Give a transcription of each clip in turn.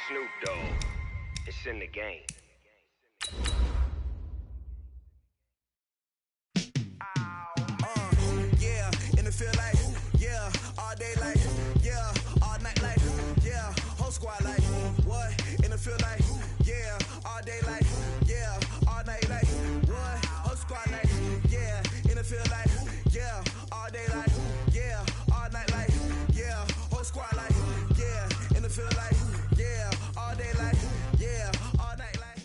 Snoop Dogg. It's in the game. Yeah, in the field like, yeah, all day like, yeah, all night like, yeah, whole squad like, what? In the field like, yeah, all day like, yeah, all night like, what? Whole squad like, yeah, in the field like, yeah, all day like, yeah, all night like, yeah, whole squad like, yeah, in the field like, yeah, all day like, yeah, all night like.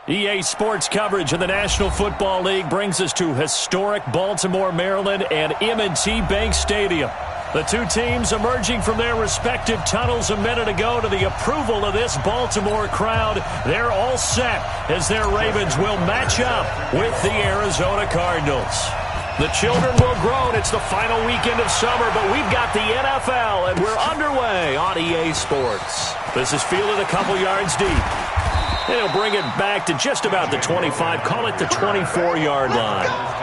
EA Sports coverage of the National Football League brings us to historic Baltimore, Maryland, and M&T Bank Stadium. The two teams emerging from their respective tunnels a minute ago to the approval of this Baltimore crowd. They're all set as their Ravens will match up with the Arizona Cardinals. The children will grow. It's the final weekend of summer, but we've got the NFL, and we're underway on EA Sports. This is fielded a couple yards deep. And he'll bring it back to just about the 25, call it the 24-yard line.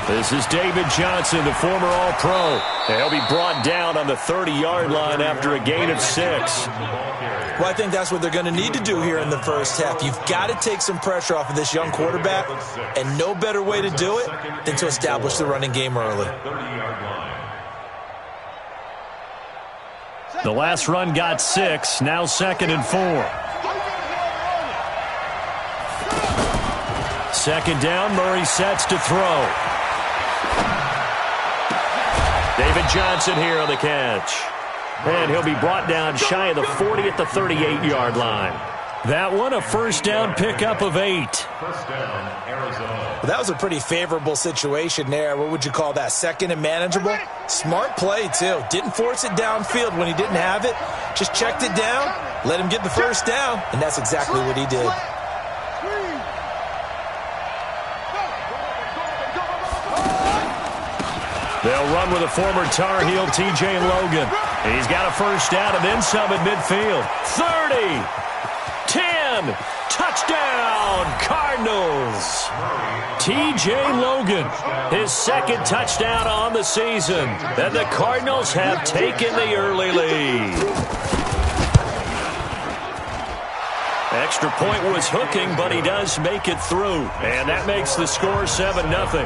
This is David Johnson, the former All-Pro. He'll be brought down on the 30-yard line after a gain of 6. Well, I think that's what they're going to need to do here in the first half. You've got to take some pressure off of this young quarterback, and no better way to do it than to establish the running game early. The last run got 6, now 2nd and 4. Second down, Murray sets to throw. David Johnson here on the catch. And he'll be brought down shy of the 40 at the 38-yard line. That one, a first down pickup of 8. First down, Arizona. Well, that was a pretty favorable situation there. What would you call that? Second and manageable? Smart play, too. Didn't force it downfield when he didn't have it. Just checked it down, let him get the first down, and that's exactly what he did. They'll run with a former Tar Heel, T.J. Logan. He's got a first down and then some at midfield. 30, 10, touchdown, Cardinals. T.J. Logan, his second touchdown on the season. And the Cardinals have taken the early lead. Extra point was hooking, but he does make it through. And that makes the score 7-0.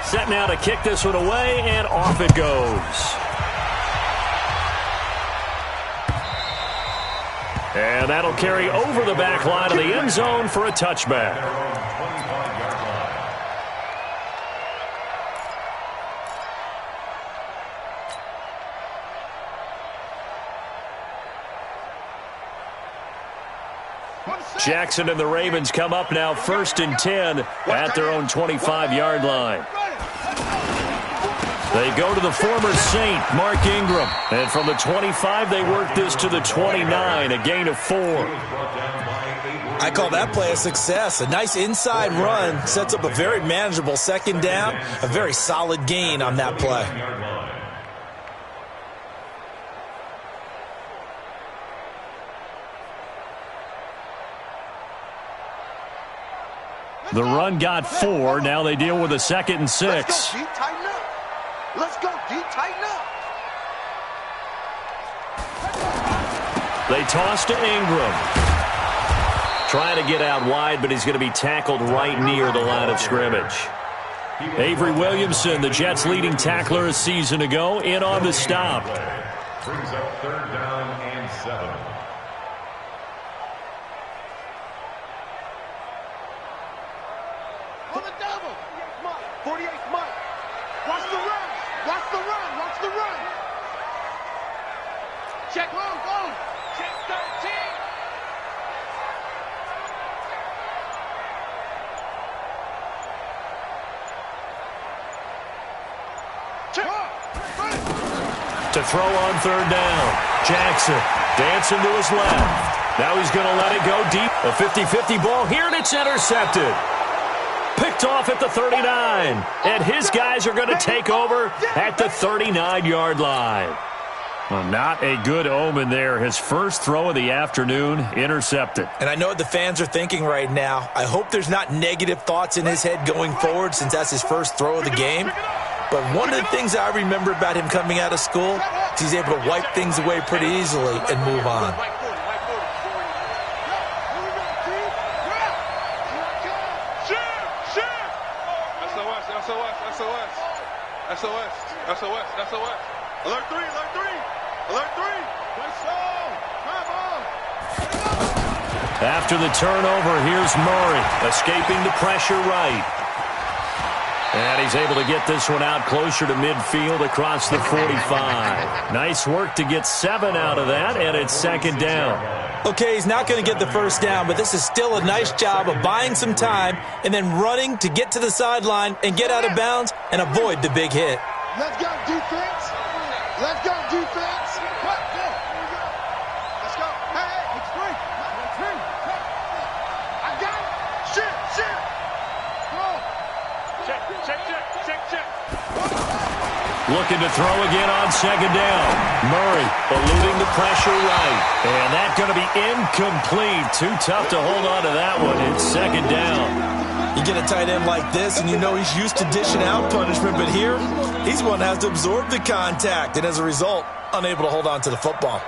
Set now to kick this one away, and off it goes. And that'll carry over the back line of the end zone for a touchback. Jackson and the Ravens come up now 1st and 10 at their own 25-yard line. They go to the former Saint, Mark Ingram. And from the 25, they work this to the 29, a gain of 4. I call that play a success. A nice inside run sets up a very manageable second down, a very solid gain on that play. The run got 4. Now they deal with a 2nd and 6. Let's go, D. Tighten up. Let's go, D. Tighten up. They toss to Ingram. Trying to get out wide, but he's going to be tackled right near the line of scrimmage. Avery Williamson, the Jets' leading tackler a season ago, in on the stop. Brings up 3rd down and 7. On the double. 48th Mike. Watch the run. Watch the run. Watch the run. Check. Go. Check 13. To throw on third down. Jackson dancing to his left. Now he's going to let it go deep. A 50-50 ball here, and it's intercepted. Picked off at the 39. And his guys are going to take over at the 39-yard line. Well, not a good omen there. His first throw of the afternoon intercepted. And I know what the fans are thinking right now. I hope there's not negative thoughts in his head going forward since that's his first throw of the game. But one of the things I remember about him coming out of school is he's able to wipe things away pretty easily and move on. SOS. Alert 3. After the turnover, here's Murray, escaping the pressure right. And he's able to get this one out closer to midfield across the 45. Nice work to get 7 out of that, and it's second down. Okay, he's not going to get the first down, but this is still a nice job of buying some time and then running to get to the sideline and get out of bounds and avoid the big hit. Let's go, defense. Let's go, defense. Let's go. Let's go. Hey, it's free. I got it. Shit. Go. Check. Looking to throw again on second down. Murray eluding the pressure right. And that's going to be incomplete. Too tough to hold on to that one. It's second down. You get a tight end like this, and you know he's used to dishing out punishment, but here, he's one that has to absorb the contact, and as a result, unable to hold on to the football.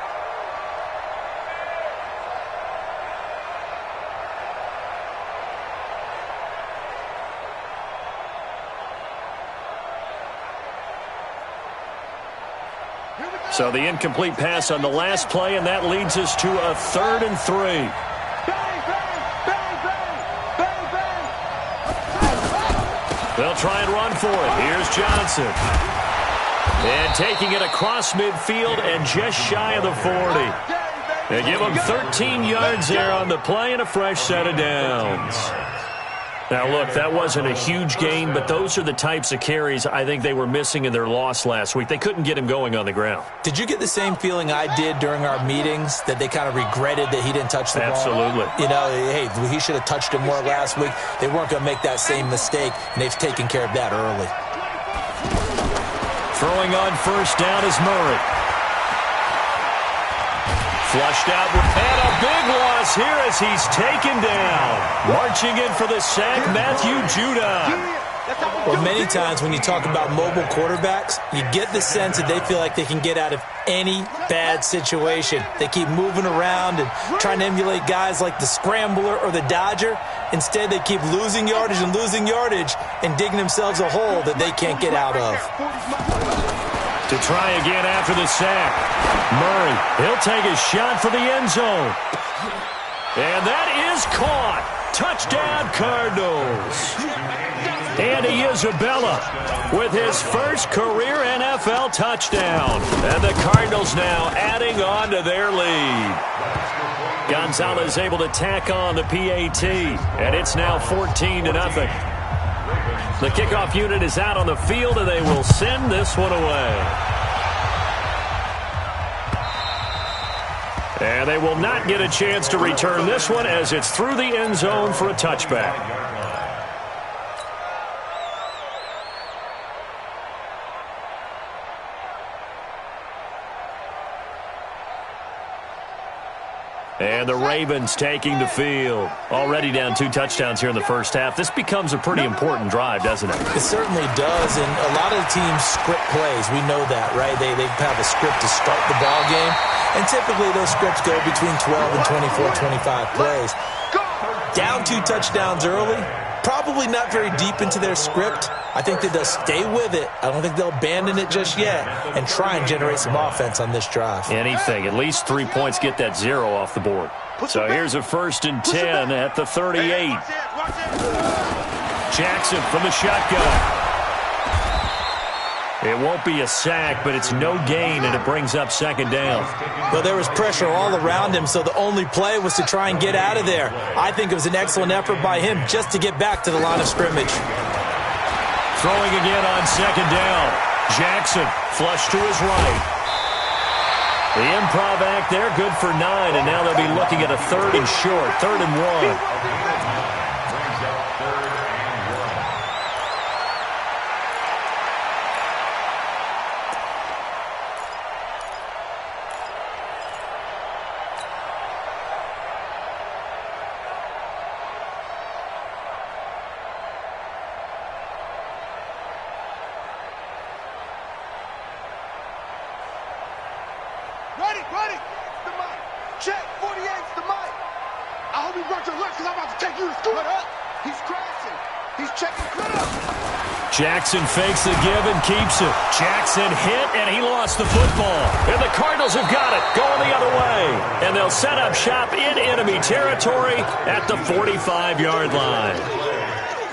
So the incomplete pass on the last play, and that leads us to a 3rd and 3. They'll try and run for it. Here's Johnson. And taking it across midfield and just shy of the 40. They give him 13 yards there on the play and a fresh set of downs. Now, look, that wasn't a huge gain, but those are the types of carries I think they were missing in their loss last week. They couldn't get him going on the ground. Did you get the same feeling I did during our meetings, that they kind of regretted that he didn't touch the ball? Absolutely. You know, hey, he should have touched it more last week. They weren't going to make that same mistake, and they've taken care of that early. Throwing on first down is Murray. Flushed out, and a big loss here as he's taken down. Marching in for the sack, Matthew Judon. Well, many times when you talk about mobile quarterbacks, you get the sense that they feel like they can get out of any bad situation. They keep moving around and trying to emulate guys like the Scrambler or the Dodger. Instead, they keep losing yardage and digging themselves a hole that they can't get out of. To try again after the sack. Murray, he'll take a shot for the end zone. And that is caught. Touchdown, Cardinals. Andy Isabella with his first career NFL touchdown. And the Cardinals now adding on to their lead. Gonzalez able to tack on the PAT. And it's now 14-0. The kickoff unit is out on the field, and they will send this one away. And they will not get a chance to return this one as it's through the end zone for a touchback. And the Ravens taking the field. Already down 2 touchdowns here in the first half. This becomes a pretty important drive, doesn't it? It certainly does, and a lot of the teams script plays. We know that, right? They have a script to start the ball game, and typically those scripts go between 12 and 24, 25 plays. Down 2 touchdowns early, probably not very deep into their script. I think that they'll stay with it. I don't think they'll abandon it just yet and try and generate some offense on this drive. Anything. At least 3 points, get that 0 off the board. So here's a 1st and 10 at the 38. Jackson from the shotgun. It won't be a sack, but it's no gain, and it brings up second down. Well, there was pressure all around him, so the only play was to try and get out of there. I think it was an excellent effort by him just to get back to the line of scrimmage. Throwing again on second down. Jackson, flush to his right. The improv act there, good for 9, and now they'll be looking at a 3rd and short, 3rd and 1. Ready? The mic. Check. 48's the mic. I hope you brought your lunch because I'm about to take you to school. He's crashing. He's checking clear. Jackson fakes the give and keeps it. Jackson hit, and he lost the football. And the Cardinals have got it, going the other way. And they'll set up shop in enemy territory at the 45-yard line.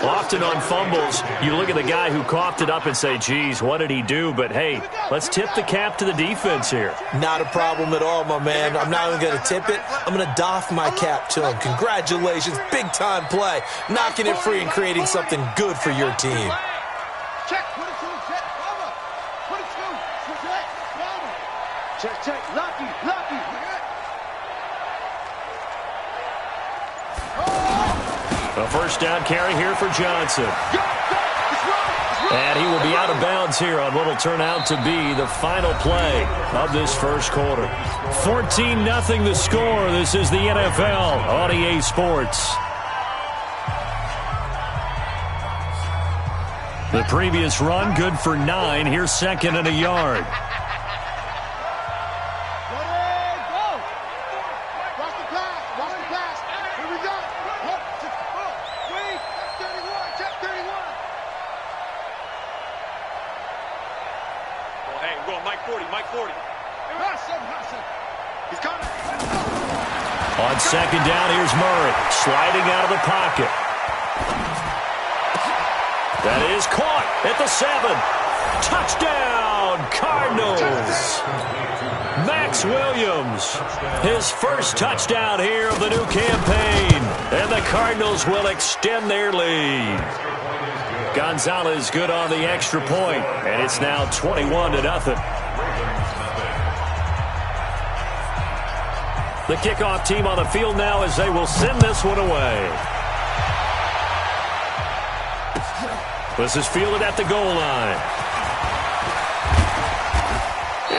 Often on fumbles, you look at the guy who coughed it up and say, geez, what did he do? But, hey, let's tip the cap to the defense here. Not a problem at all, my man. I'm not even going to tip it. I'm going to doff my cap to him. Congratulations. Big-time play. Knocking it free and creating something good for your team. Check. 22. Check. Cover. 22. Check. Cover. Check. Lucky. A first down carry here for Johnson. And he will be out of bounds here on what will turn out to be the final play of this first quarter. 14-0 the score. This is the NFL on EA Sports. The previous run, good for 9. Here's 2nd and a yard. On 2nd down, here's Murray, sliding out of the pocket. That is caught at the 7. Touchdown, Cardinals. Max Williams, his first touchdown here of the new campaign. And the Cardinals will extend their lead. Gonzalez good on the extra point, and it's now 21-0. The kickoff team on the field now as they will send this one away. This is fielded at the goal line.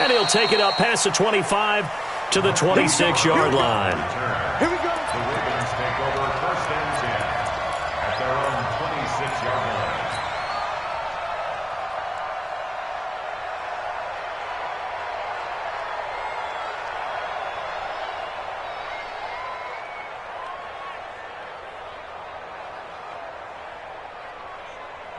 And he'll take it up past the 25 to the 26-yard line. Here we go. The Ravens take over 1st and 10 at their own 26-yard line.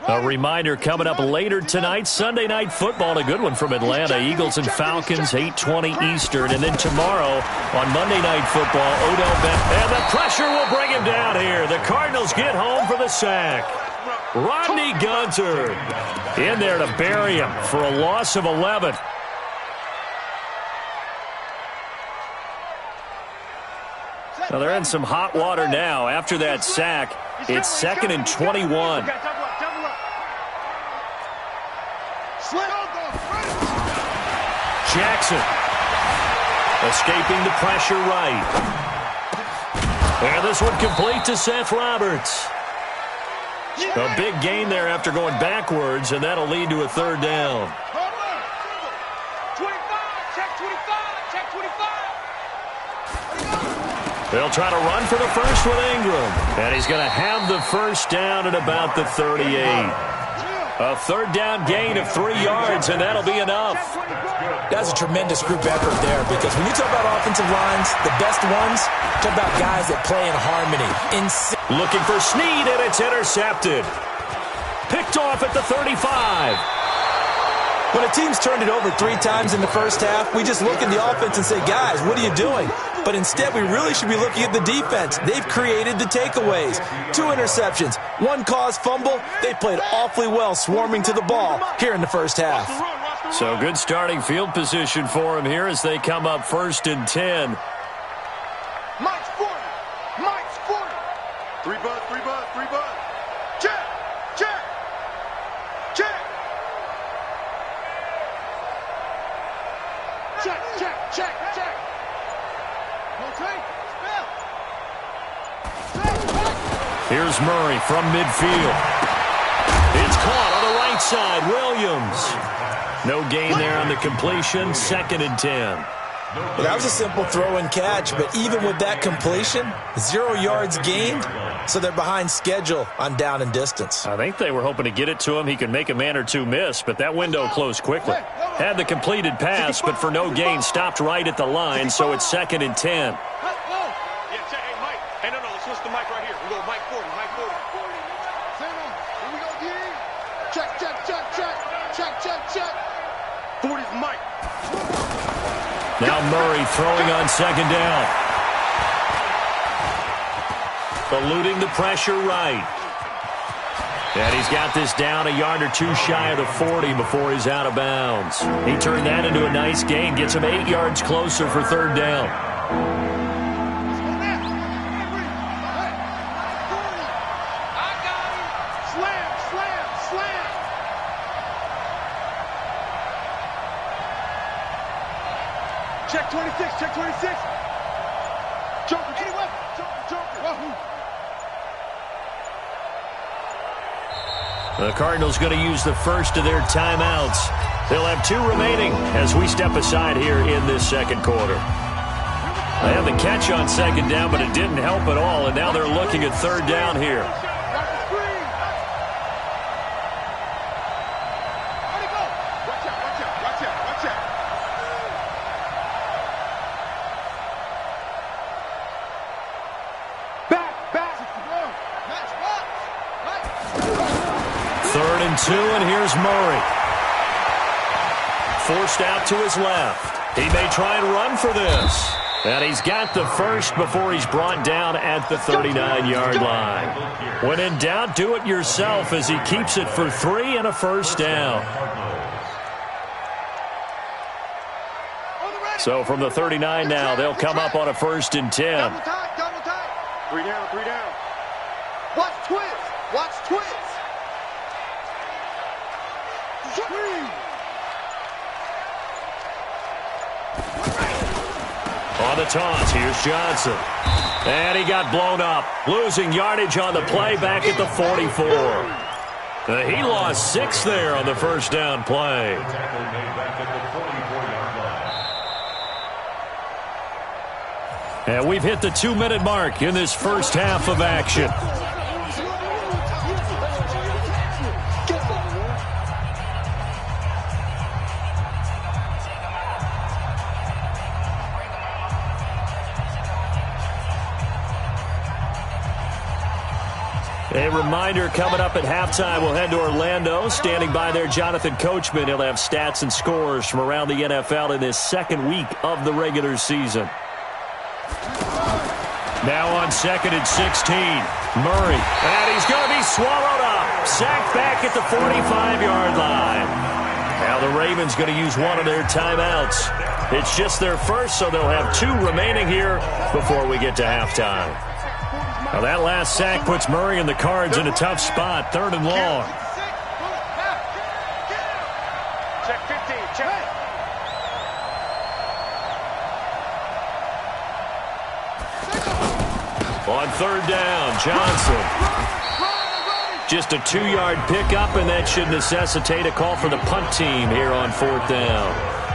A reminder coming up later tonight, Sunday Night Football, a good one from Atlanta. Eagles and Falcons, 8:20 Eastern. And then tomorrow on Monday Night Football, Odell Beckham. And the pressure will bring him down here. The Cardinals get home for the sack. Rodney Gunter in there to bury him for a loss of 11. Now they're in some hot water now. After that sack, it's 2nd and 21. Jackson escaping the pressure right. And this one complete to Seth Roberts. A big gain there after going backwards, and that'll lead to a 3rd down. 25, check 25, check 25. They'll try to run for the first with Ingram. And he's going to have the first down at about the 38. A 3rd down gain of 3 yards, and that'll be enough. That's a tremendous group effort there, because when you talk about offensive lines, the best ones, talk about guys that play in harmony. Looking for Snead, and it's intercepted. Picked off at the 35. When a team's turned it over 3 times in the first half, we just look at the offense and say, guys, what are you doing? But instead, we really should be looking at the defense. They've created the takeaways. 2 interceptions, 1 caused fumble. They played awfully well swarming to the ball here in the first half. So good starting field position for him here as they come up 1st and 10. Mike's 40. Mike's 40. 3 bud. Check. Here's Murray from midfield. It's caught on the right side. Williams. No gain there on the completion. 2nd and 10. Well, that was a simple throw and catch, but even with that completion, 0 yards gained, so they're behind schedule on down and distance. I think they were hoping to get it to him. He could make a man or two miss, but that window closed quickly. Had the completed pass, but for no gain, stopped right at the line, so it's 2nd and 10. Yeah, check. Hey, Mike. Hey, no, let's switch the mic right here. We go Mike 40, Mike 40. Here we go, D. Check. 40's Mike. Now Murray throwing on 2nd down. Eluding the pressure right. And he's got this down a yard or two shy of the 40 before he's out of bounds. He turned that into a nice gain. Gets him 8 yards closer for 3rd down. Check 26. Joker, anyway. Joker. The Cardinals going to use the first of their timeouts. They'll have 2 remaining as we step aside here in this 2nd quarter. They had the catch on 2nd down, but it didn't help at all, and now they're looking at 3rd down here. And 2, and here's Murray. Forced out to his left. He may try and run for this. And he's got the first before he's brought down at the 39-yard line. When in doubt, do it yourself as he keeps it for 3 and a 1st down. So from the 39 now, they'll come up on a 1st and 10. Double time. 3 down. Watch twist. On the toss, here's Johnson. And he got blown up. Losing yardage on the play back at the 44. He lost 6 there on the 1st down play. And we've hit the 2-minute mark in this first half of action. A reminder, coming up at halftime, we'll head to Orlando. Standing by there, Jonathan Coachman. He'll have stats and scores from around the NFL in this 2nd week of the regular season. Now on 2nd and 16, Murray. And he's going to be swallowed up. Sacked back at the 45-yard line. Now the Ravens going to use one of their timeouts. It's just their first, so they'll have 2 remaining here before we get to halftime. Now that last sack puts Murray and the Cards in a tough spot, 3rd and long. Check 15, check. On 3rd down, Johnson. Just a 2-yard pickup, and that should necessitate a call for the punt team here on 4th down.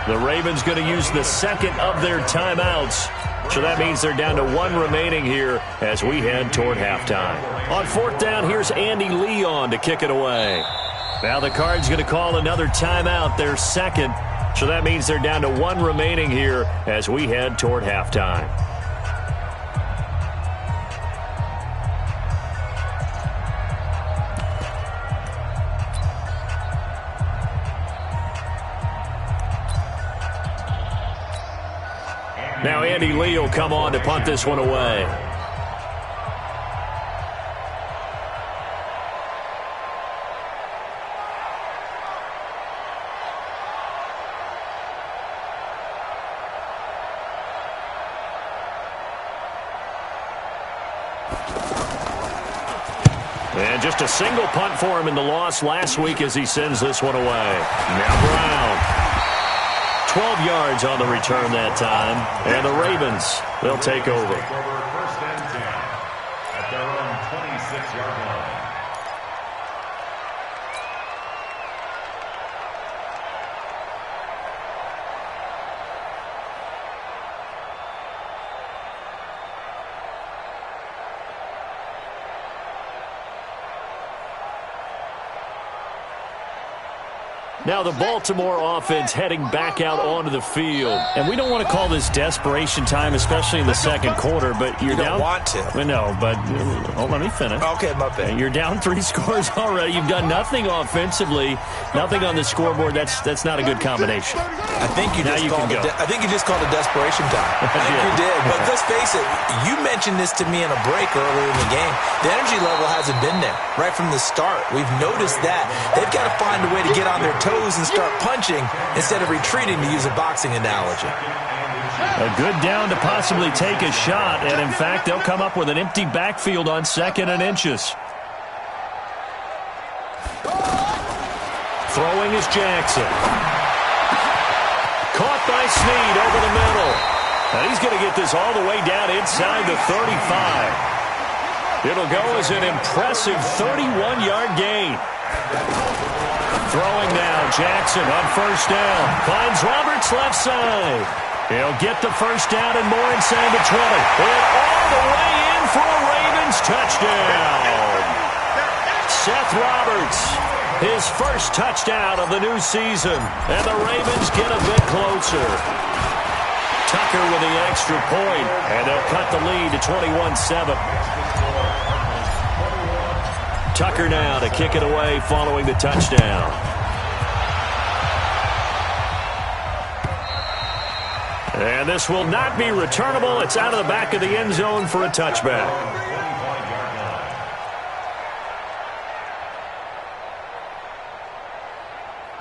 The Ravens going to use the 2nd of their timeouts. So that means they're down to 1 remaining here as we head toward halftime. On 4th down, here's Andy Leon to kick it away. Now the Cards going to call another timeout, their 2nd. So that means they're down to 1 remaining here as we head toward halftime. Now Andy Lee will come on to punt this one away. And just a single punt for him in the loss last week as he sends this one away. Now Brown. 12 yards on the return that time. And the Ravens, they'll take over. First and 10 at their own 26-yard Now the Baltimore offense heading back out onto the field. And we don't want to call this desperation time, especially in the second quarter, but you're down. You don't want to. Well, no, but let me finish. Okay, my bad. You're down 3 scores already. You've done nothing offensively, nothing on the scoreboard. That's not a good combination. I think you just called it desperation time. I think you did. But let's face it, you mentioned this to me in a break earlier in the game. The energy level hasn't been there right from the start. We've noticed that. They've got to find a way to get on their toes and start punching instead of retreating, to use a boxing analogy. A good down to possibly take a shot, and in fact, they'll come up with an empty backfield on 2nd and inches. Throwing is Jackson. Caught by Snead over the middle. And he's going to get this all the way down inside the 35. It'll go as an impressive 31-yard gain. Throwing now, Jackson on 1st down. Finds Roberts left side. He'll get the 1st down and more inside the 20. And all the way in for a Ravens touchdown. Seth Roberts, his first touchdown of the new season. And the Ravens get a bit closer. Tucker with the extra point, and they'll cut the lead to 21-7. Tucker now to kick it away following the touchdown. And this will not be returnable. It's out of the back of the end zone for a touchback.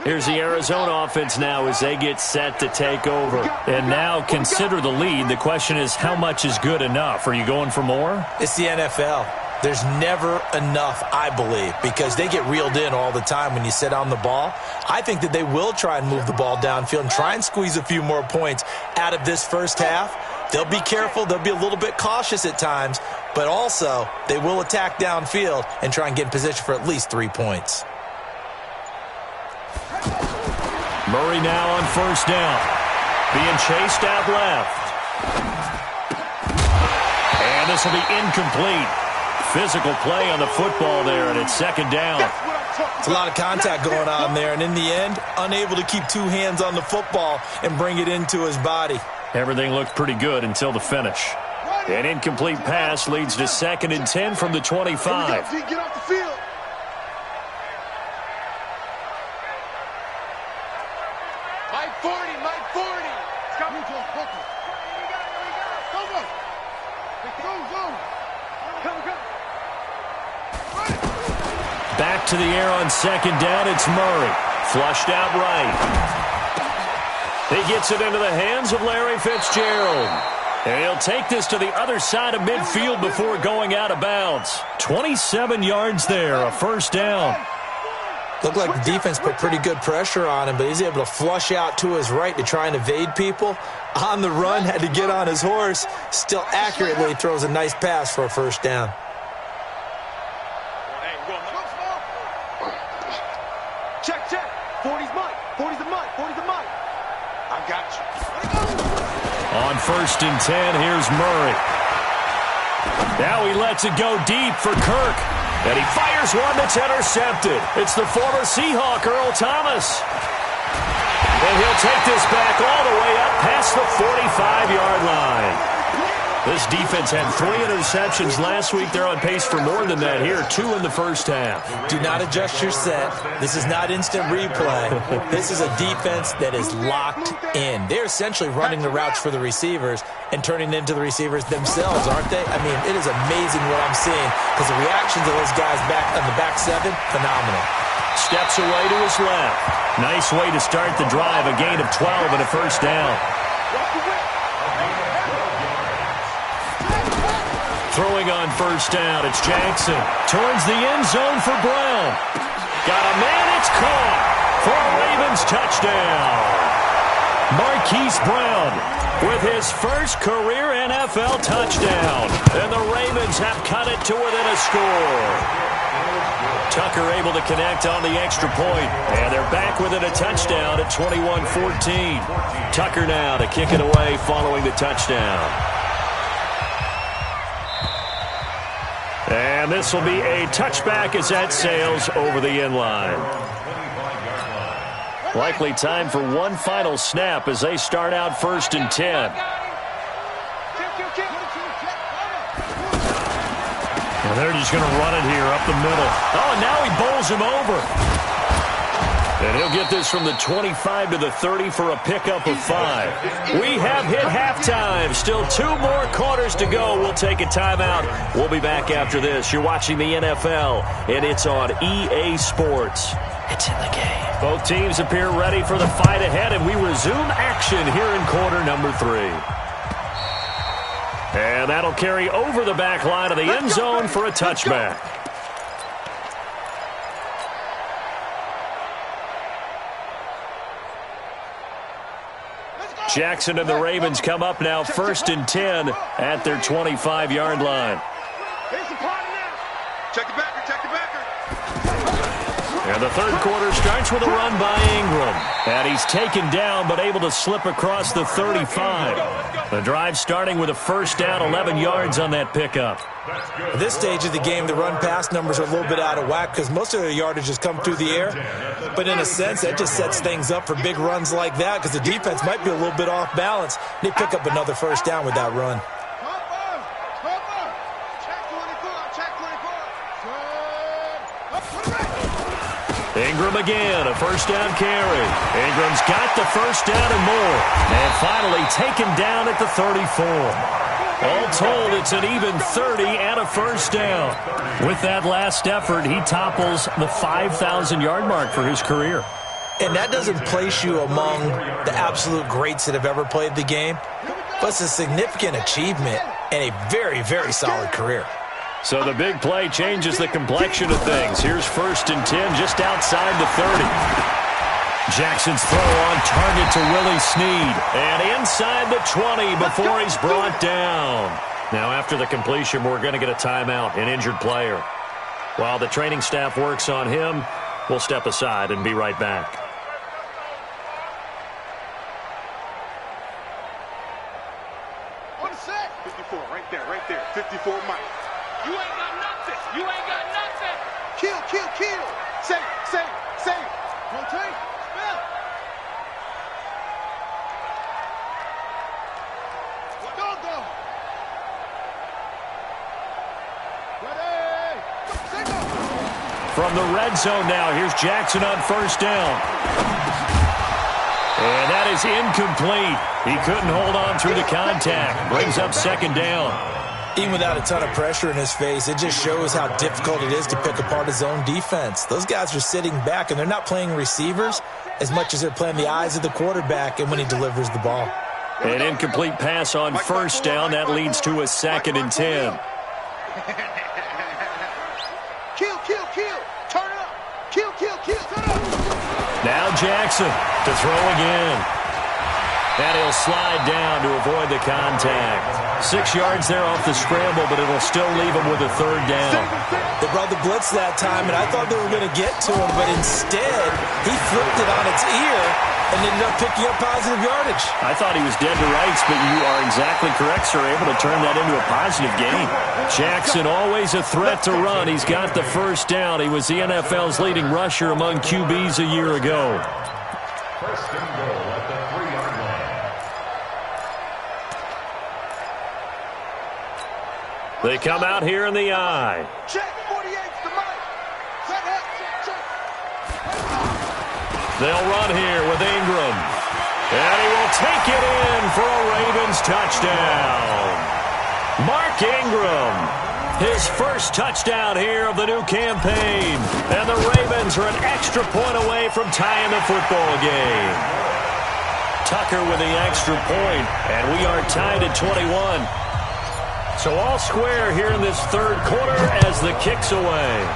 Here's the Arizona offense now as they get set to take over. And now consider the lead. The question is, how much is good enough? Are you going for more? It's the NFL. There's never enough, I believe, because they get reeled in all the time when you sit on the ball. I think that they will try and move the ball downfield and try and squeeze a few more points out of this first half. They'll be careful. They'll be a little bit cautious at times, but also they will attack downfield and try and get in position for at least 3 points. Murray now on 1st down. Being chased out left. And this will be incomplete. Physical play on the football there, and it's 2nd down. It's a lot of contact going on there, and in the end, unable to keep 2 hands on the football and bring it into his body. Everything looked pretty good until the finish. An incomplete pass leads to 2nd and 10 from the 25. Get off the field. Mike 40. It's got me to a focus. Go. Come. Back to the air on 2nd down. It's Murray. Flushed out right. He gets it into the hands of Larry Fitzgerald. And he'll take this to the other side of midfield before going out of bounds. 27 yards there, a 1st down. Looked like the defense put pretty good pressure on him, but he's able to flush out to his right to try and evade people. On the run, had to get on his horse. Still accurately throws a nice pass for a 1st down. Check. 40's Mike. 40's the Mike. I got you. On 1st and 10, here's Murray. Now he lets it go deep for Kirk. And he fires one that's intercepted. It's the former Seahawk, Earl Thomas. And he'll take this back all the way up past the 45-yard line. This defense had 3 interceptions last week. They're on pace for more than that here. 2 in the first half. Do not adjust your set. This is not instant replay. This is a defense that is locked in. They're essentially running the routes for the receivers and turning into the receivers themselves, aren't they? I mean, it is amazing what I'm seeing because the reactions of those guys back on the back 7, phenomenal. Steps away to his left. Nice way to start the drive. A gain of 12 and a 1st down. Throwing on 1st down, it's Jackson. Towards the end zone for Brown. Got a man, it's caught for a Ravens touchdown. Marquise Brown with his first career NFL touchdown. And the Ravens have cut it to within a score. Tucker able to connect on the extra point. And they're back within a touchdown at 21-14. Tucker now to kick it away following the touchdown. And this will be a touchback as that sails over the end line. Likely time for one final snap as they start out 1st and 10. And they're just going to run it here up the middle. Oh, and now he bowls him over. And he'll get this from the 25 to the 30 for a pickup of 5. We have hit halftime. Still 2 more quarters to go. We'll take a timeout. We'll be back after this. You're watching the NFL, and it's on EA Sports. It's in the game. Both teams appear ready for the fight ahead, and we resume action here in quarter number 3. And that'll carry over the back line of the end zone for a touchback. Jackson and the Ravens come up now 1st and 10 at their 25-yard line. Check the backer, check the backer. And the third quarter starts with a run by Ingram. And he's taken down but able to slip across the 35. The drive starting with a first down, 11 yards on that pickup. At this stage of the game, the run-pass numbers are a little bit out of whack because most of their yardage has come through the air. But in a sense, that just sets things up for big runs like that because the defense might be a little bit off balance. They pick up another first down with that run. Ingram again, a first down carry. Ingram's got the first down and more. And finally taken down at the 34. All told, it's an even 30 and a first down. With that last effort, he topples the 5,000-yard mark for his career. And that doesn't place you among the absolute greats that have ever played the game, but it's a significant achievement and a very, very solid career. So the big play changes the complexion of things. Here's 1st and 10 just outside the 30. Jackson's throw on target to Willie Snead. And inside the 20 before he's brought down. Now after the completion, we're going to get a timeout, an injured player. While the training staff works on him, we'll step aside and be right back. On the set. 54, right there. 54, Mike. You ain't got nothing. You ain't got nothing. Kill. Save. Rotate. Spell. Go. Ready. From the red zone now, here's Jackson on first down. And that is incomplete. He couldn't hold on through the contact. Brings up 2nd down. Even without a ton of pressure in his face, it just shows how difficult it is to pick apart his own defense. Those guys are sitting back, and they're not playing receivers as much as they're playing the eyes of the quarterback and when he delivers the ball. An incomplete pass on first down. That leads to a 2nd and 10. Kill. Turn up. Kill. Turn up. Now Jackson to throw again. And he'll slide down to avoid the contact. 6 yards there off the scramble, but it'll still leave him with a 3rd down. They brought the blitz that time, and I thought they were going to get to him, but instead, he flipped it on its ear and ended up picking up positive yardage. I thought he was dead to rights, but you are exactly correct, sir. Able to turn that into a positive gain. Jackson, always a threat to run. He's got the first down. He was the NFL's leading rusher among QBs a year ago. First and goal at the 3-yard line. They come out here in the eye. Check 48's the mic. Check. They'll run here with Ingram. And he will take it in for a Ravens touchdown. Mark Ingram, his first touchdown here of the new campaign. And the Ravens are an extra point away from tying the football game. Tucker with the extra point, and we are tied at 21. So all square here in this third quarter as the kick's away.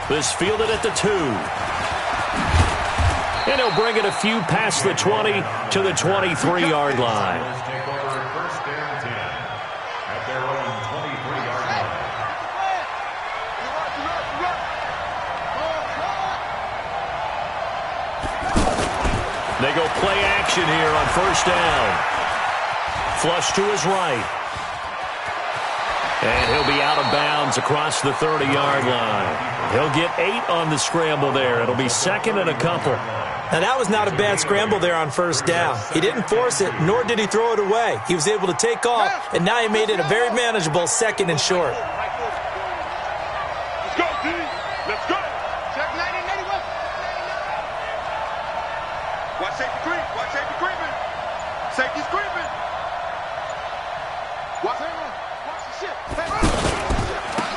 This fielded at the 2. And he'll bring it a few past the 20 to the 23-yard line. Take over 1st and 10 at their own 23-yard line. They go play action here on first down. Flush to his right. And he'll be out of bounds runs across the 30-yard line. He'll get 8 on the scramble there. It'll be second and a couple. Now, that was not a bad scramble there on first down. He didn't force it, nor did he throw it away. He was able to take off, and now he made it a very manageable second and short. Let's go, D. Let's go. Check 90, 91. Watch safety creep. Watch safety creeping. Safety's creeping. Watch the shit.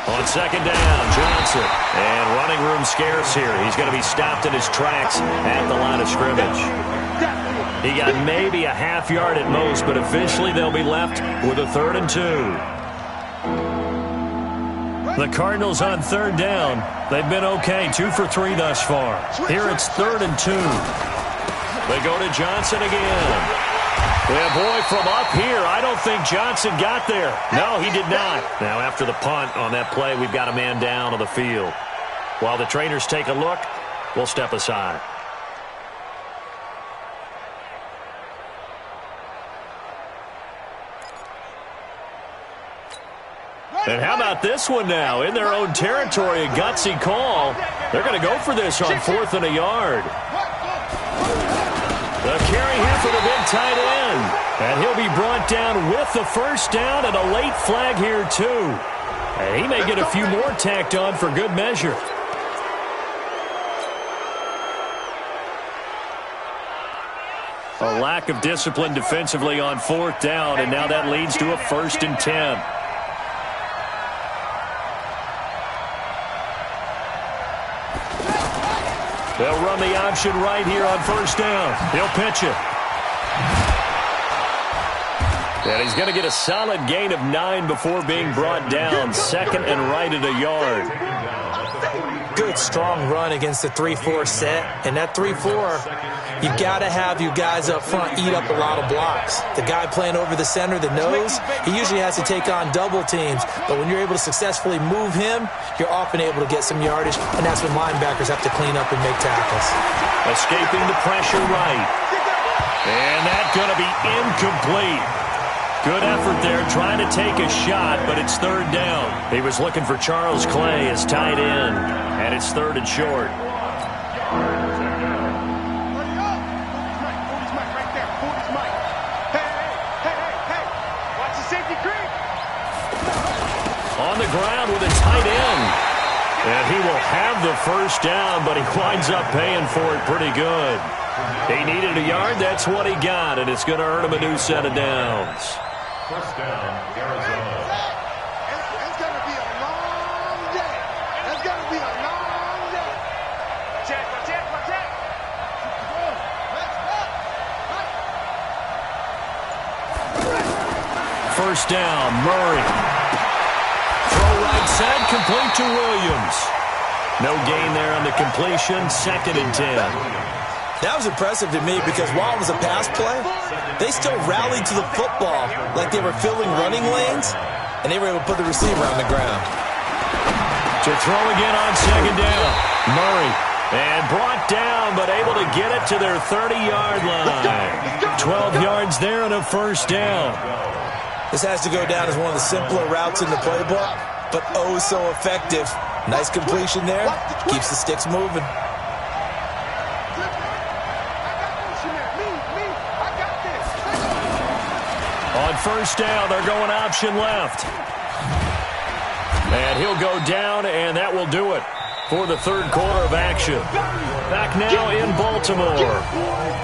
On second down, Johnson. And running room scarce here. He's going to be stopped in his tracks at the line of scrimmage. He got maybe a half yard at most, but officially they'll be left with a 3rd and 2. The Cardinals on third down. They've been okay, 2 for 3 thus far. Here it's 3rd and 2. They go to Johnson again. Yeah, boy, from up here, I don't think Johnson got there. No, he did not. Now, after the punt on that play, we've got a man down on the field. While the trainers take a look, we'll step aside. And how about this one now? In their own territory, a gutsy call. They're going to go for this on 4th and a yard. The carry here for the big tight end. And he'll be brought down with the first down and a late flag here, too. And he may get a few more tacked on for good measure. A lack of discipline defensively on 4th down, and now that leads to a 1st and 10. They'll run the option right here on 1st down. He'll pitch it. And he's going to get a solid gain of 9 before being brought down. 2nd and right at a yard. Good, strong run against the 3-4 set. And that 3-4, you've got to have you guys up front eat up a lot of blocks. The guy playing over the center, the nose, he usually has to take on double teams. But when you're able to successfully move him, you're often able to get some yardage. And that's when linebackers have to clean up and make tackles. Escaping the pressure right. And that's going to be incomplete. Good effort there, trying to take a shot, but it's 3rd down. He was looking for Charles Clay as tight end, and it's 3rd and short. On the ground with a tight end. And he will have the first down, but he winds up paying for it pretty good. He needed a yard, that's what he got, and it's going to earn him a new set of downs. First down, Arizona. It's going to be a long day. It's going to be a long day. Check. First down, Murray. Throw right side, complete to Williams. No gain there on the completion, 2nd and 10. That was impressive to me because while it was a pass play, they still rallied to the football like they were filling running lanes, and they were able to put the receiver on the ground. To throw again on 2nd down, Murray. And brought down, but able to get it to their 30-yard line. 12 yards there and a first down. This has to go down as one of the simpler routes in the playbook, but oh so effective. Nice completion there. Keeps the sticks moving. On first down, they're going option left. And he'll go down, and that will do it for the 3rd quarter of action. Back now in Baltimore.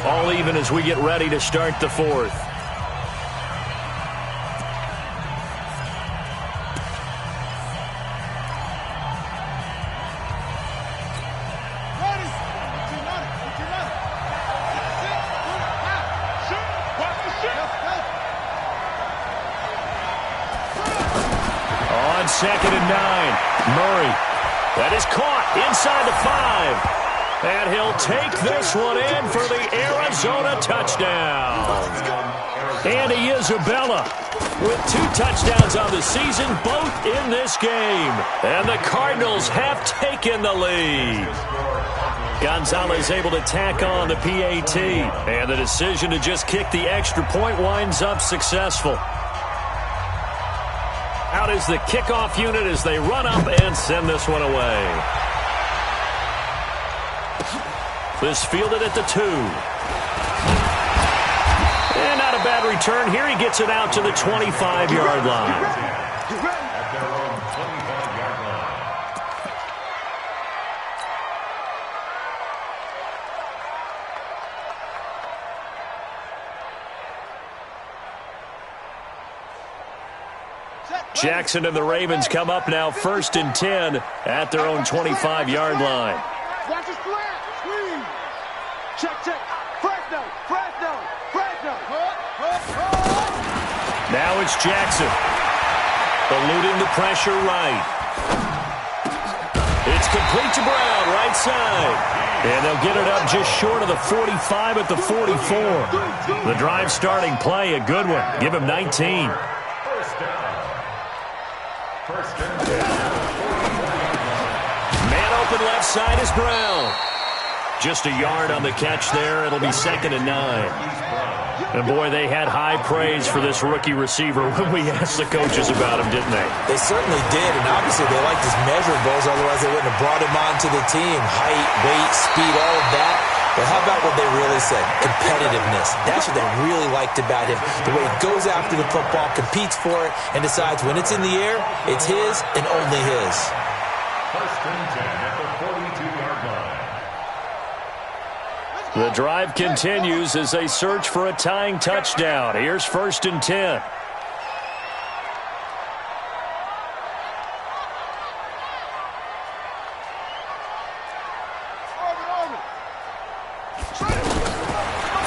All even as we get ready to start the 4th. On 2nd and 9, Murray. That is caught inside the 5. And he'll take this one in for the Arizona touchdown. Andy Isabella with 2 touchdowns on the season, both in this game. And the Cardinals have taken the lead. Gonzalez able to tack on the PAT. And the decision to just kick the extra point winds up successful. Out is the kickoff unit as they run up and send this one away. This fielded at the 2. And not a bad return here. He gets it out to the 25-yard line. At their own 25-yard line. Jackson and the Ravens come up now 1st and 10 at their own 25-yard line. Watch his slant. Squeeze. Check, check. Fresno. Fresno. Fresno. Now it's Jackson. Eluding the pressure right. It's complete to Brown, right side. And they'll get it up just short of the 45 at the 44. The drive starting play, a good one. Give him 19. First down. Man open left side is Brown. Just a yard on the catch there. It'll be 2nd and 9. And, boy, they had high praise for this rookie receiver when we asked the coaches about him, didn't they? They certainly did, and obviously they liked his measurables, otherwise they wouldn't have brought him onto the team. Height, weight, speed, all of that. But how about what they really said? Competitiveness. That's what they really liked about him. The way he goes after the football, competes for it, and decides when it's in the air, it's his and only his. First and 10 at the 42-yard line. The drive continues as they search for a tying touchdown. Here's 1st and 10.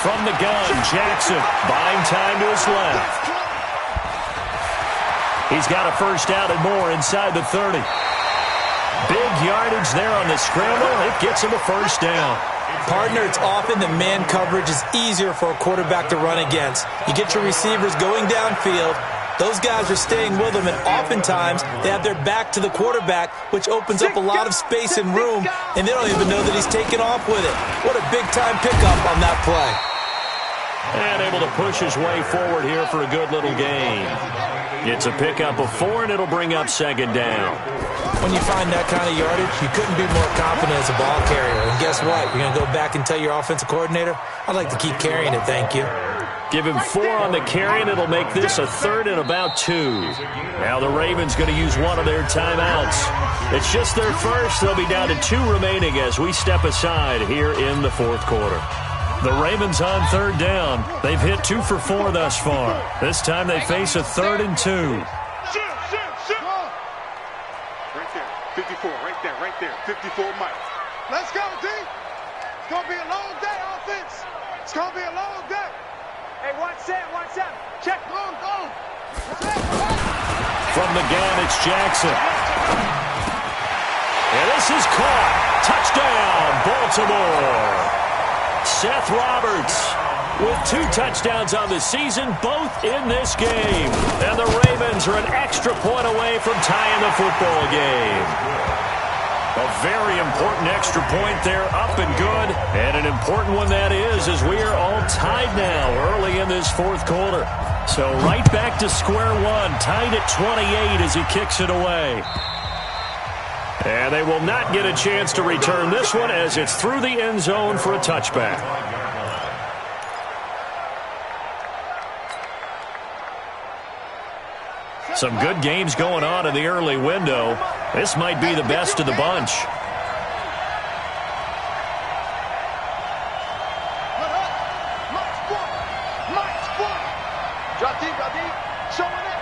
From the gun, Jackson buying time to his left. He's got a first down and more inside the 30. Big yardage there on the scramble. It gets him a first down. Partner, it's often that man coverage is easier for a quarterback to run against. You get your receivers going downfield. Those guys are staying with them, and oftentimes they have their back to the quarterback, which opens up a lot of space and room, and they don't even know that he's taken off with it. What a big-time pickup on that play. And able to push his way forward here for a good little gain. It's a pickup of 4, and it'll bring up 2nd down. When you find that kind of yardage, you couldn't be more confident as a ball carrier. And guess what? You're going to go back and tell your offensive coordinator, I'd like to keep carrying it, thank you. Give him 4 on the carry, and it'll make this a 3rd and about 2. Now the Ravens going to use one of their timeouts. It's just their first. They'll be down to 2 remaining as we step aside here in the 4th quarter. The Ravens on 3rd down. They've hit 2 for 4 thus far. This time they face a 3rd and 2. Right there. 54. Right there. Right there. 54 Mike. Let's go, D. It's going to be a long day, offense. It's going to be a long day. Hey, watch that. Check. Go. From the gun, it's Jackson. And this is caught. Touchdown, Baltimore. Seth Roberts with 2 touchdowns on the season, both in this game. And the Ravens are an extra point away from tying the football game. A very important extra point there, up and good. And an important one that is, as we are all tied now early in this 4th quarter. So right back to square one, tied at 28 as he kicks it away. And they will not get a chance to return this one as it's through the end zone for a touchback. Some good games going on in the early window. This might be the best of the bunch. Drop deep. Showing it.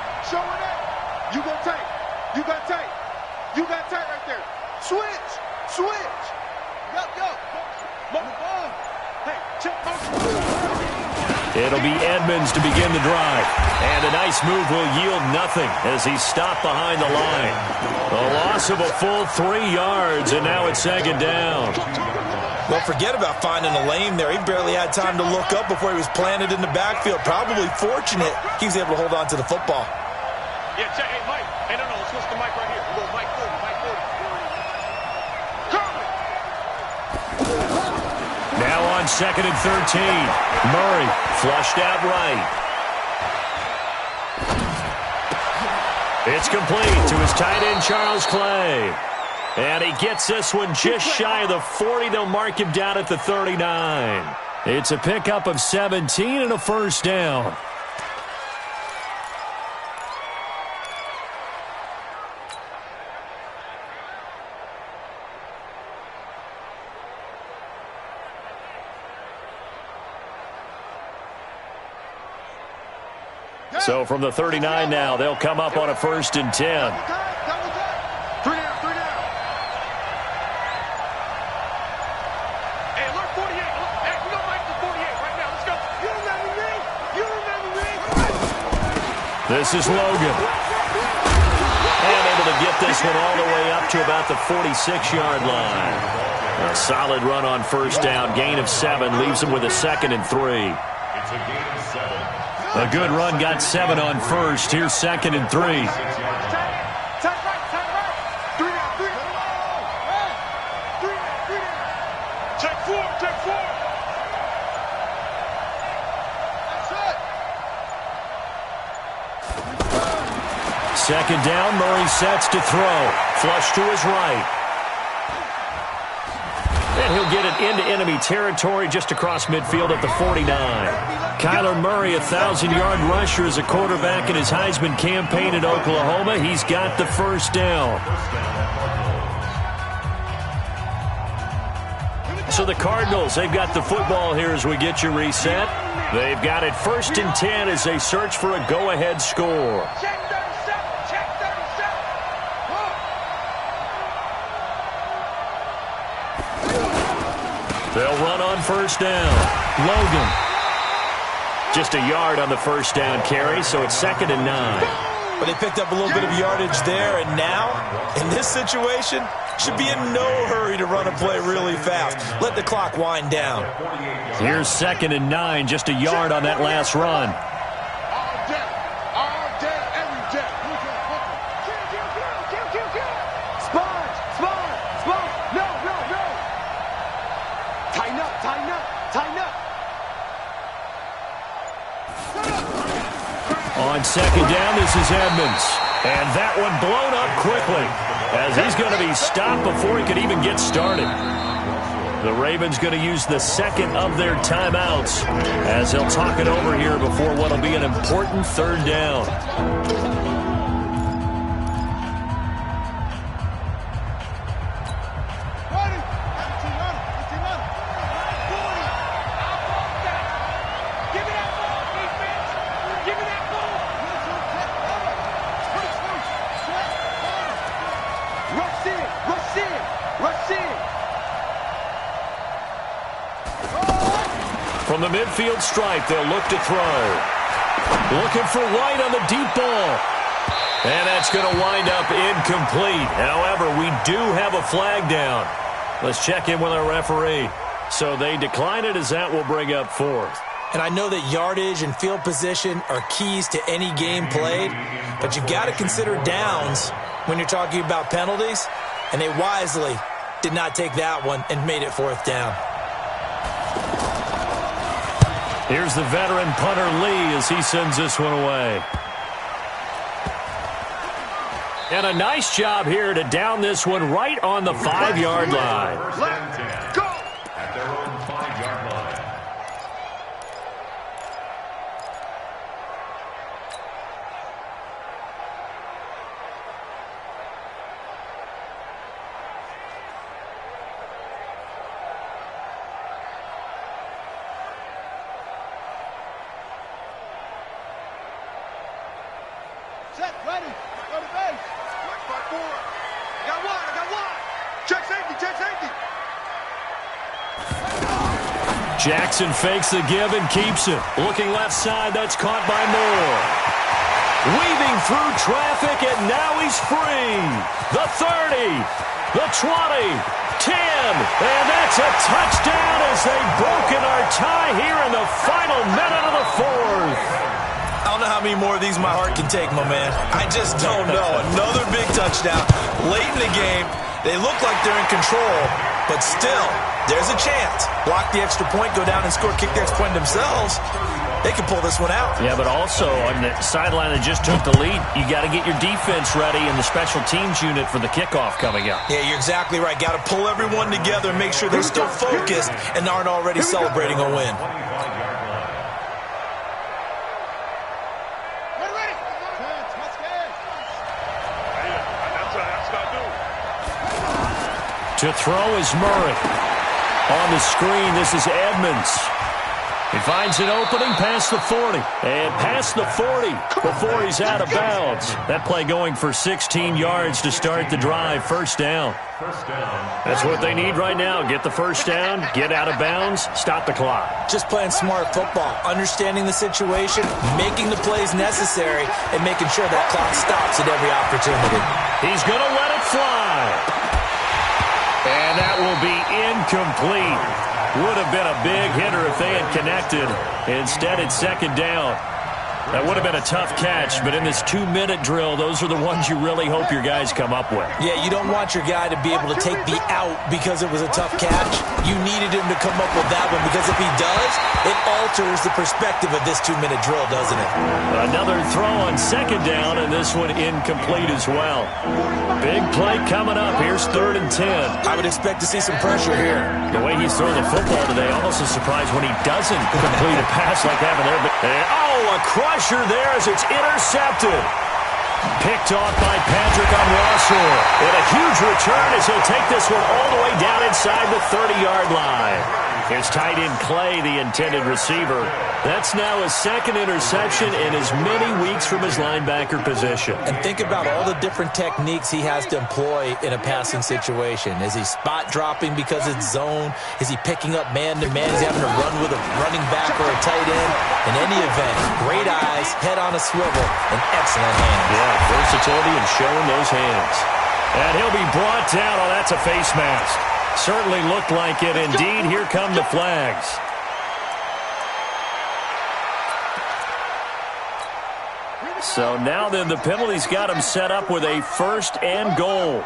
You got tight right there. Switch. Yo. Hey, check. It'll be Edmonds to begin the drive. And a nice move will yield nothing as he's stopped behind the line. A loss of a full 3 yards, and now it's 2nd down. Well, forget about finding a lane there. He barely had time to look up before he was planted in the backfield. Probably fortunate he was able to hold on to the football. Yeah, check. Hey, Mike. Hey, no. Switch the mic right here. We'll go Mike 40. Now on 2nd and 13. Murray flushed out right. It's complete to his tight end, Charles Clay. And he gets this one just shy of the 40. They'll mark him down at the 39. It's a pickup of 17 and a first down. So from the 39 now, they'll come up on a 1st and 10. 3 down, 3 down. Hey, alert 48. Hey, we got Mike to 48 right now. Let's go. You remember me? You remember me? This is Logan. And able to get this one all the way up to about the 46-yard line. A solid run on 1st down. Gain of 7 leaves him with a 2nd and 3. It's a gain of 7. A good run got 7 on 1st. Here's 2nd and 3. Tight right. 3 down. 3 down. Check 4. That's it. 2nd down. Murray sets to throw. Flush to his right. And he'll get it into enemy territory just across midfield at the 49. Kyler Murray, 1,000-yard rusher as a quarterback in his Heisman campaign at Oklahoma. He's got the 1st down. So the Cardinals, they've got the football here as we get you reset. They've got it 1st and 10 as they search for a go-ahead score. Check 37. They'll run on 1st down. Logan. Just a yard on the 1st down carry, so it's 2nd and 9. But they picked up a little bit of yardage there, and now, in this situation, should be in no hurry to run a play really fast. Let the clock wind down. Here's 2nd and 9, just a yard on that last run. All day, every day. Sponge. No. Tighten up. On 2nd down, this is Edmonds. And that one blown up quickly as he's going to be stopped before he could even get started. The Ravens going to use the 2nd of their timeouts as they'll talk it over here before what will be an important 3rd down. From the midfield stripe, they'll look to throw. Looking for White on the deep ball. And that's going to wind up incomplete. However, we do have a flag down. Let's check in with our referee. So they decline it as that will bring up 4th. And I know that yardage and field position are keys to any game played, but you've got to consider downs when you're talking about penalties, and they wisely did not take that one and made it 4th down. Here's the veteran punter Lee as he sends this one away. And a nice job here to down this one right on the 5-yard line. Let's go! At their own 5-yard line. Set, ready. Go to base. 1-5-4. I got one. Check safety. Jackson fakes the give and keeps it. Looking left side, that's caught by Moore. Weaving through traffic, and now he's free. The 30, the 20, 10, and that's a touchdown as they've broken our tie here in the final minute of the 4th. I don't know how many more of these my heart can take, my man. I just don't know. Another big touchdown late in the game. They look like they're in control, but still, there's a chance. Block the extra point, go down and score, kick the extra point themselves. They can pull this one out. Yeah, but also on the sideline that just took the lead, you got to get your defense ready and the special teams unit for the kickoff coming up. Yeah, you're exactly right. Got to pull everyone together and make sure they're still focused and aren't already celebrating a win. To throw is Murray. On the screen, this is Edmonds. He finds an opening past the 40. And past the 40 before he's out of bounds. That play going for 16 yards to start the drive. First down. That's what they need right now. Get the first down, get out of bounds, stop the clock. Just playing smart football, understanding the situation, making the plays necessary, and making sure that clock stops at every opportunity. He's going to let it fly. And that will be incomplete. Would have been a big hitter if they had connected. Instead, it's second down. That would have been a tough catch, but in this 2-minute drill, those are the ones you really hope your guys come up with. Yeah, you don't want your guy to be able to take the out because it was a tough catch. You needed him to come up with that one because if he does, it alters the perspective of this 2-minute drill, doesn't it? Another throw on second down, and this one incomplete as well. Big play coming up. Here's 3rd and 10. I would expect to see some pressure here. The way he's throwing the football today, almost a surprise when he doesn't complete a pass like that there. But, a crusher there as it's intercepted. Picked off by Patrick on Rossor. And a huge return as he'll take this one all the way down inside the 30-yard line. Here's tight end Clay, the intended receiver. That's now his second interception in as many weeks from his linebacker position. And think about all the different techniques he has to employ in a passing situation. Is he spot dropping because it's zone? Is he picking up man-to-man? Is he having to run with a running back or a tight end? In any event, great eyes, head on a swivel, and excellent hands. Yeah, versatility and showing those hands. And he'll be brought down. Oh, that's a face mask. Certainly looked like it. Indeed, here come the flags. So now then the penalty's got him set up with a 1st and goal.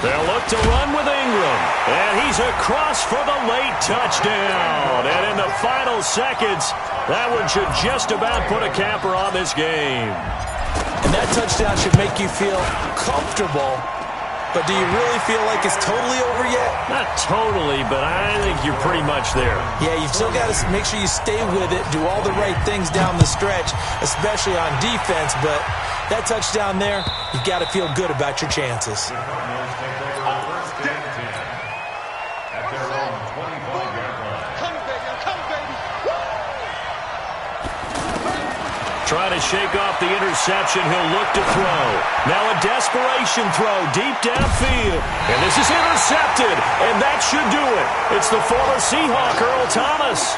They'll look to run with Ingram. And he's across for the late touchdown. And in the final seconds, that one should just about put a capper on this game. And that touchdown should make you feel comfortable. But do you really feel like it's totally over yet? Not totally, but I think you're pretty much there. Yeah, you've still got to make sure you stay with it, do all the right things down the stretch, especially on defense. But that touchdown there, you've got to feel good about your chances. Trying to shake off the interception. He'll look to throw. Now a desperation throw deep downfield. And this is intercepted. And that should do it. It's the former Seahawk, Earl Thomas.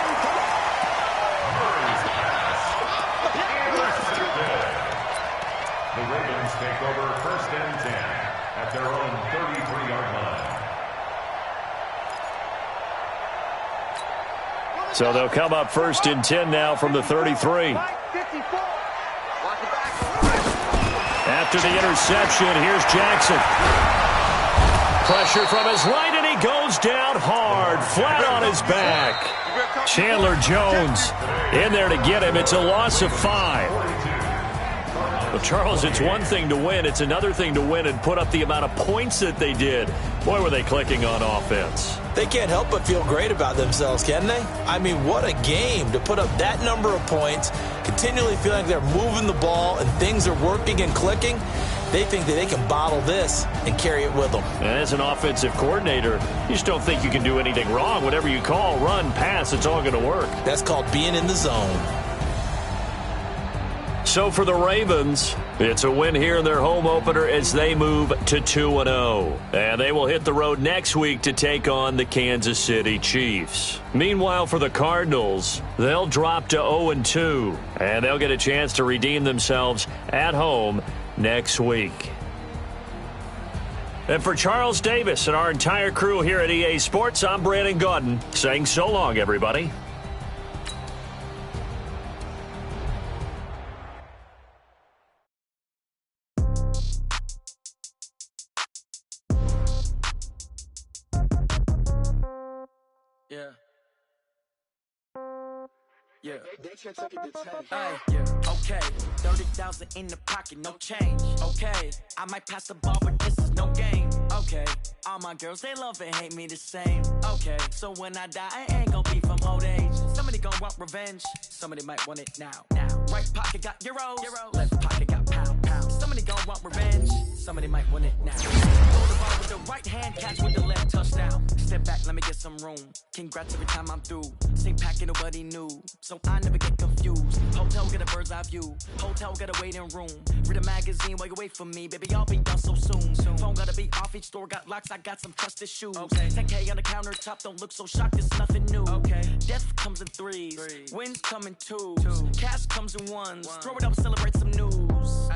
The Ravens take over 1st and 10 at their own 33-yard line. So they'll come up 1st and 10 now from the 33. After the interception, here's Jackson. Pressure from his right, and he goes down hard, flat on his back. Chandler Jones in there to get him. It's a loss of 5. Well, Charles, it's one thing to win. It's another thing to win and put up the amount of points that they did. Boy, were they clicking on offense. They can't help but feel great about themselves, can they? I mean, what a game to put up that number of points, continually feeling like they're moving the ball and things are working and clicking. They think that they can bottle this and carry it with them. And as an offensive coordinator, you just don't think you can do anything wrong. Whatever you call, run, pass, it's all going to work. That's called being in the zone. So for the Ravens, it's a win here in their home opener as they move to 2-0. And they will hit the road next week to take on the Kansas City Chiefs. Meanwhile, for the Cardinals, they'll drop to 0-2. And they'll get a chance to redeem themselves at home next week. And for Charles Davis and our entire crew here at EA Sports, I'm Brandon Gaudin saying so long, everybody. Yeah. Yeah. Ay, yeah. Okay. 30,000 in the pocket, no change. Okay. I might pass the ball, but this is no game. Okay. All my girls, they love and hate me the same. Okay. So when I die, I ain't gon' be from old age. Somebody gon' want revenge. Somebody might want it now. Right pocket got euros. Left pocket got pound. Somebody gon' want revenge. Somebody might want it now. Throw the ball with the right hand, catch with the left, touchdown. Step back, let me get some room. Congrats every time I'm through. Same packet, nobody knew. So I never get confused. Hotel get a bird's eye view. Hotel got a waiting room. Read a magazine while you wait for me. Baby, I'll be done so soon. Phone gotta be off, each store got locks. I got some trusted shoes. 10K on the countertop, don't look so shocked, it's nothing new. Death comes in threes. Wins come in twos. Cash comes in ones. Throw it up, celebrate some news.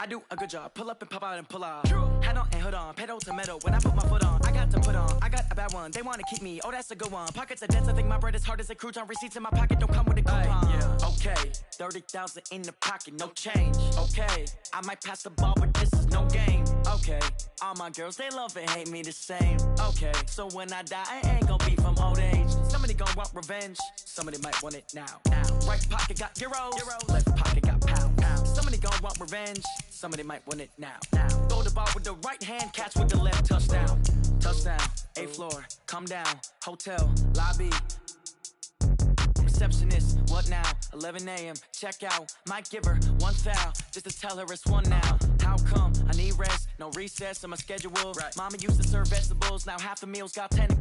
I do a good job. Pull up and pop out and pull off. Hat on and hood on. Pedal to metal. When I put my foot on, I got to put on. I got a bad one. They want to keep me. Oh, that's a good one. Pockets are dense. I think my bread is hard as a crouton. Receipts in my pocket don't come with a coupon. Okay. 30,000 in the pocket. No change. Okay. I might pass the ball, but this is no game. Okay. All my girls, they love and hate me the same. Okay. So when I die, I ain't gon' be from old age. Somebody gon' want revenge. Somebody might want it now. Right pocket got euros. Left pocket got pound. Somebody gon' want revenge. Somebody might want it now. Throw the ball with the right hand, catch with the left, touchdown. Touchdown, 8th floor, come down, hotel, lobby. Receptionist, what now? 11 a.m., check out. Might give her one foul, just to tell her it's one now. How come? I need rest, no recess in my schedule. Mama used to serve vegetables, now half the meals got 10.